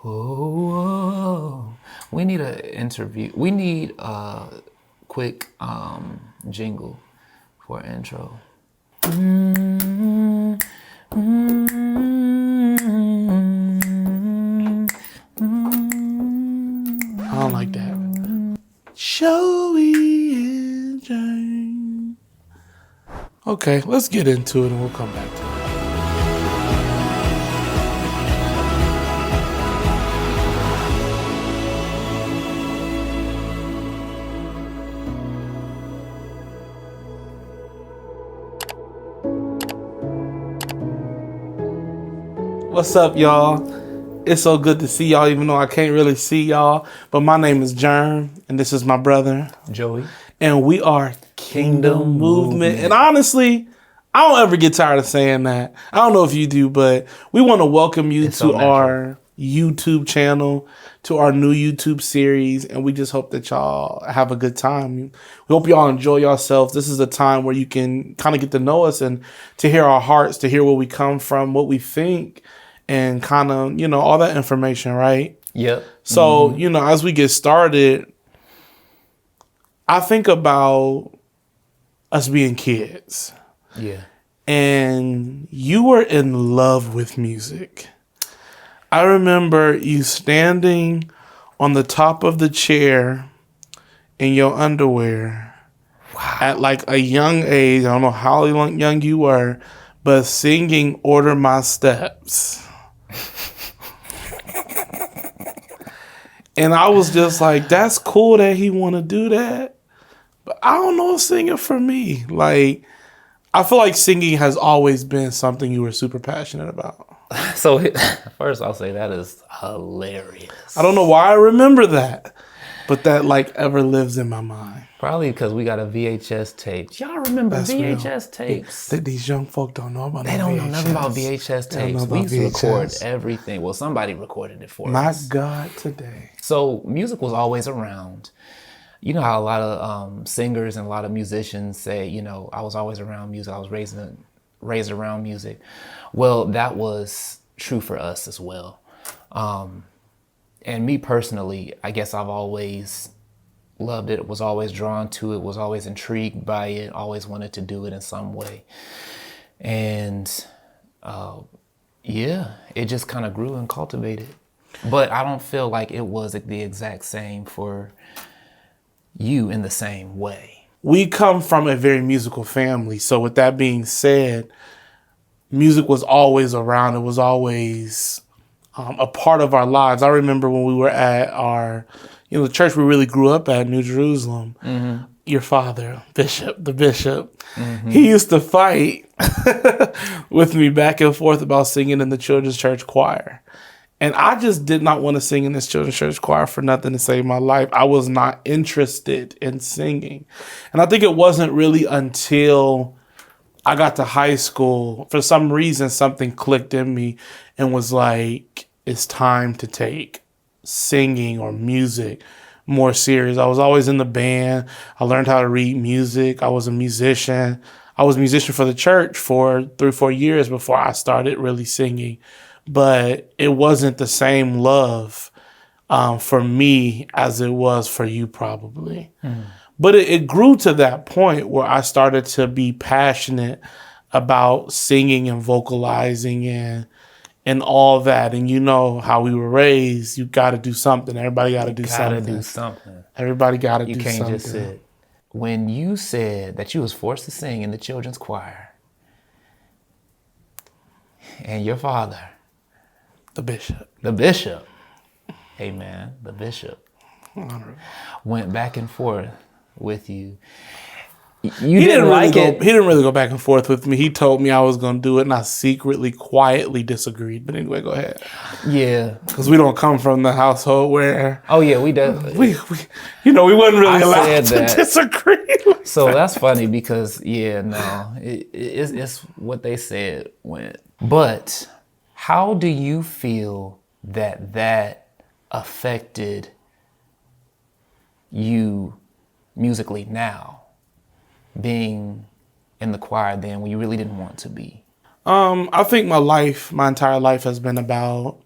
Oh, we need an interview. We need a quick jingle for an intro. Mm, I don't like that. Joey and Jane. Okay, let's get into it and we'll come back to it. What's up, y'all? It's so good to see y'all, even though I can't really see y'all. But my name is Germ, and this is my brother, Joey. and we are Kingdom Movement. And honestly, I don't ever get tired of saying that. I don't know if you do, but we want to welcome you to our YouTube channel, to our new YouTube series, and we just hope that y'all have a good time. We hope y'all enjoy yourselves. This is a time where you can kind of get to know us and to hear our hearts, to hear where we come from, what we think, and kind of, all that information, right? Yep. So, as we get started, I think about us being kids. Yeah. And you were in love with music. I remember you standing on the top of the chair in your underwear. Wow. At like a young age. I don't know how young you were, but singing Order My Steps. And I was just like, that's cool that he want to do that. But I don't know if singing for me. Like, I feel like singing has always been something you were super passionate about. So first I'll say that is hilarious. I don't know why I remember that, but that like ever lives in my mind. Probably because we got a VHS tape. Y'all remember That's VHS tapes? These young folk don't know about They don't know nothing about VHS tapes. We used to record everything. Well, somebody recorded it for us. My God, today. So music was always around. You know how a lot of singers and a lot of musicians say, I was always around music. I was raised around music. Well, that was true for us as well. And me personally, I guess I've always loved it, was always drawn to it, was always intrigued by it, always wanted to do it in some way. And it just kind of grew and cultivated. But I don't feel like it was the exact same for you in the same way. We come from a very musical family. So with that being said, music was always around. It was always a part of our lives. I remember when we were at our, the church we really grew up at, New Jerusalem. Mm-hmm. Your father, the bishop, mm-hmm. He used to fight with me back and forth about singing in the children's church choir. And I just did not want to sing in this children's church choir for nothing to save my life. I was not interested in singing. And I think it wasn't really until I got to high school, for some reason, something clicked in me and was like, it's time to take singing or music more serious. I was always in the band. I learned how to read music. I was a musician. I was a musician for the church for 3-4 years before I started really singing. But it wasn't the same love for me as it was for you probably. Mm. But it grew to that point where I started to be passionate about singing and vocalizing and all that. And you know how we were raised. You got to do something. Everybody got to do something. Everybody got to do something. You can't just sit. When you said that you was forced to sing in the children's choir, and your father, the bishop, amen, the bishop, went back and forth with you. He didn't really go back and forth with me. He told me I was going to do it, and I secretly, quietly disagreed. But anyway, go ahead. Yeah, because we don't come from the household where. Oh yeah, we definitely. We wasn't really allowed to disagree. So that's funny because it's what they said went. But how do you feel that affected you musically now? Being in the choir then when you really didn't want to be? I think my entire life has been about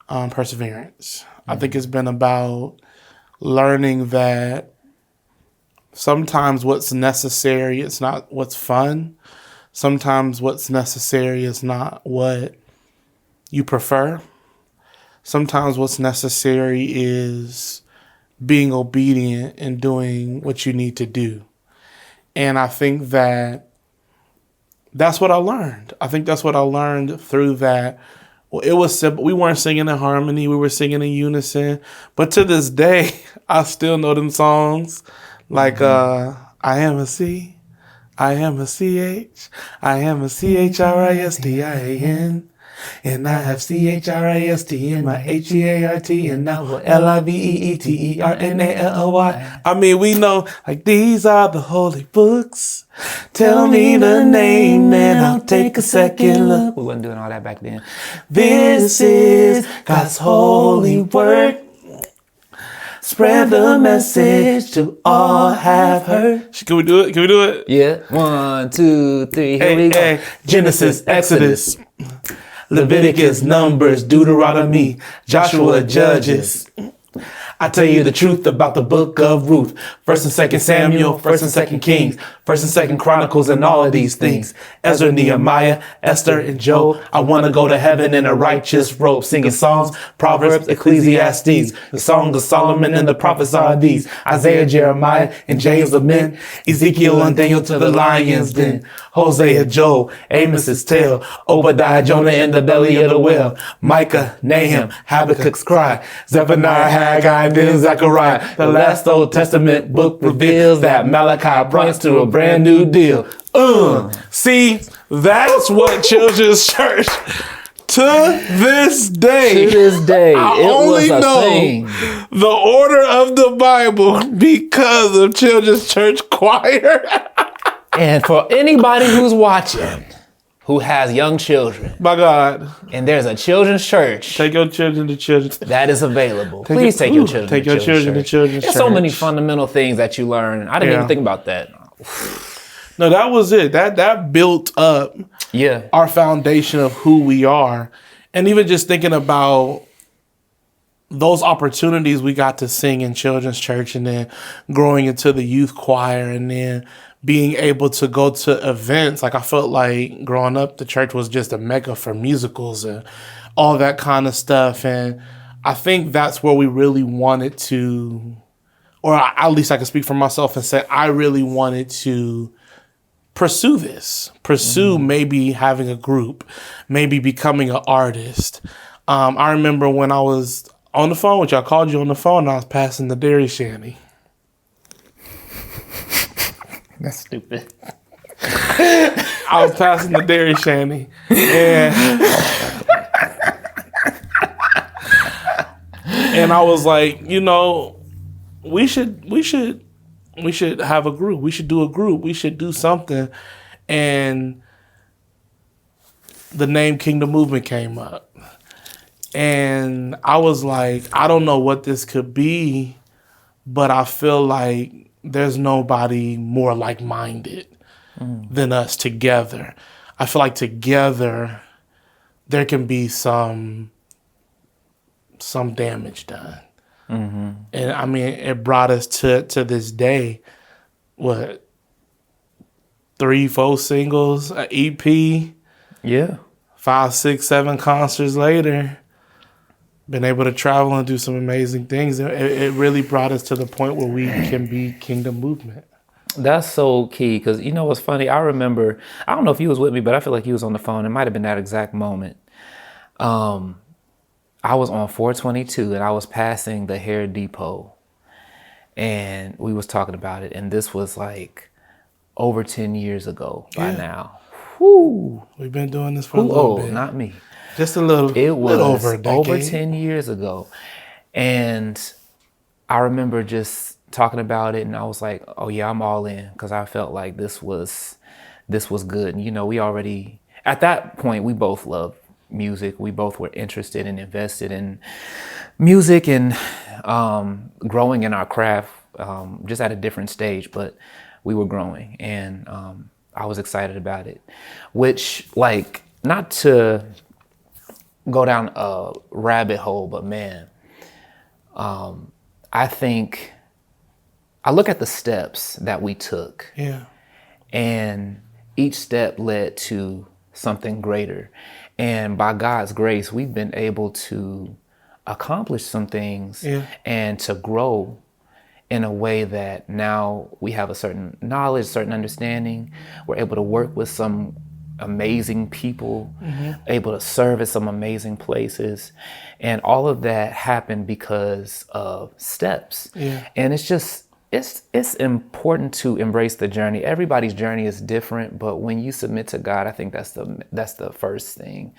perseverance. I think it's been about learning that sometimes what's necessary is not what's fun. Sometimes what's necessary is not what you prefer. Sometimes what's necessary is being obedient and doing what you need to do. And I think that's what I learned. I think that's what I learned through that. Well, it was simple. We weren't singing in harmony. We were singing in unison. But to this day, I still know them songs. Like, I am a C, I am a CH, I am a CHRISTIAN. And I have CHRIST in my HEART and now LIVEETERNALLY. I mean, we know, like, these are the holy books. Tell me the name and I'll take a second look. We wasn't doing all that back then. This is God's holy word. Spread the message to all have heard. Can we do it? Can we do it? Yeah. 1, 2, 3. Here we go. Genesis, Exodus, Leviticus, Numbers, Deuteronomy, Joshua, Judges. I tell you the truth about the book of Ruth. 1st and 2nd Samuel, 1st and 2nd Kings, 1st and 2nd Chronicles, and all of these things. Ezra, Nehemiah, Esther, and Job. I want to go to heaven in a righteous robe, singing Psalms, Proverbs, Ecclesiastes. The Song of Solomon and the prophets are these. Isaiah, Jeremiah, and James of men. Ezekiel and Daniel to the lion's den. Hosea, Joel, Amos's tale. Obadiah, Jonah in the belly of the whale. Micah, Nahum, Habakkuk's cry. Zephaniah, Haggai, and then Zechariah. The last Old Testament book reveals that Malachi points to a brand new deal. See, that's what Children's Church to this day. To this day, I it only was a know thing. the order of the Bible because of Children's Church Choir. And for anybody who's watching, who has young children, My God, and there's a children's church take your children to children's. that is available, please take your children. Take your children to children's There's church. so many fundamental things that you learn. I didn't Yeah. even think about that. No, that was it. That built up Yeah. our foundation of who we are. And even just thinking about those opportunities we got to sing in children's church and then growing into the youth choir and then being able to go to events. Like, I felt like growing up, the church was just a mecca for musicals and all that kind of stuff. And I think that's where we really wanted to, or at least I can speak for myself and say, I really wanted to pursue this, maybe having a group, maybe becoming an artist. I remember when I was on the phone with you, I called you on the phone and I was passing the dairy shanty. That's stupid. I was passing the dairy shanty and I was like, you know, we should have a group. We should do a group. We should do something. And the name Kingdom Movement came up. And I was like, I don't know what this could be, but I feel like there's nobody more like-minded than us together. I feel like together there can be some damage done. And I mean, it brought us to this day, what, 3, 4 singles, an EP, Yeah. 5, 6, 7 concerts later, been able to travel and do some amazing things. It really brought us to the point where we can be Kingdom Movement. That's so key, because you know what's funny? I remember, I don't know if you was with me, but I feel like you was on the phone. It might have been that exact moment. I was on 422 and I was passing the Hair Depot and we was talking about it. And this was like over 10 years ago by now. Whew. We've been doing this for a Who little old? bit. Not me. Just a little. It was little over a decade. over 10 years ago. And I remember just talking about it and I was like, oh yeah, I'm all in, because I felt like this was good. And you know, we already, at that point, we both loved music. We both were interested and invested in music and growing in our craft, just at a different stage, but we were growing and I was excited about it, which, like, not to go down a rabbit hole, but man, I think I look at the steps that we took, Yeah. and each step led to something greater. And by God's grace, we've been able to accomplish some things Yeah. and to grow in a way that now we have a certain knowledge, certain understanding. We're able to work with some amazing people, able to serve at some amazing places. And all of that happened because of steps. Yeah. And it's just, it's important to embrace the journey. Everybody's journey is different, but when you submit to God, I think that's the first thing.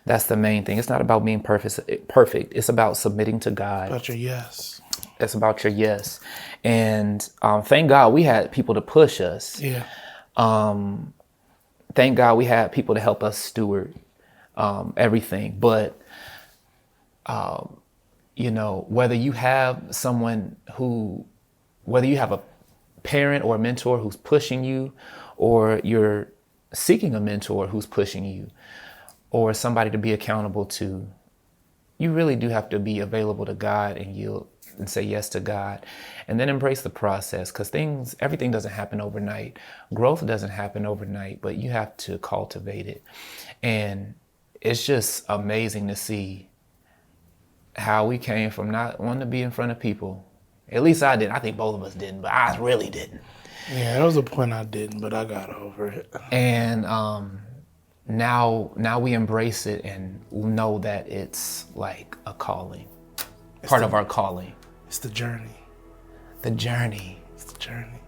That's the main thing. It's not about being perfect. It's about submitting to God. About your yes. It's about your yes. And thank God we had people to push us. Yeah. Thank God we had people to help us steward everything. But, whether you have whether you have a parent or a mentor who's pushing you, or you're seeking a mentor who's pushing you, or somebody to be accountable to, you really do have to be available to God and yield and say yes to God, and then embrace the process, because everything doesn't happen overnight. Growth doesn't happen overnight, but you have to cultivate it. And it's just amazing to see how we came from not wanting to be in front of people. At least I didn't. I think both of us didn't, but I really didn't. Yeah, there was a point I didn't, but I got over it. And now we embrace it and know that it's like a calling, part of our calling. It's the journey. The journey. It's the journey.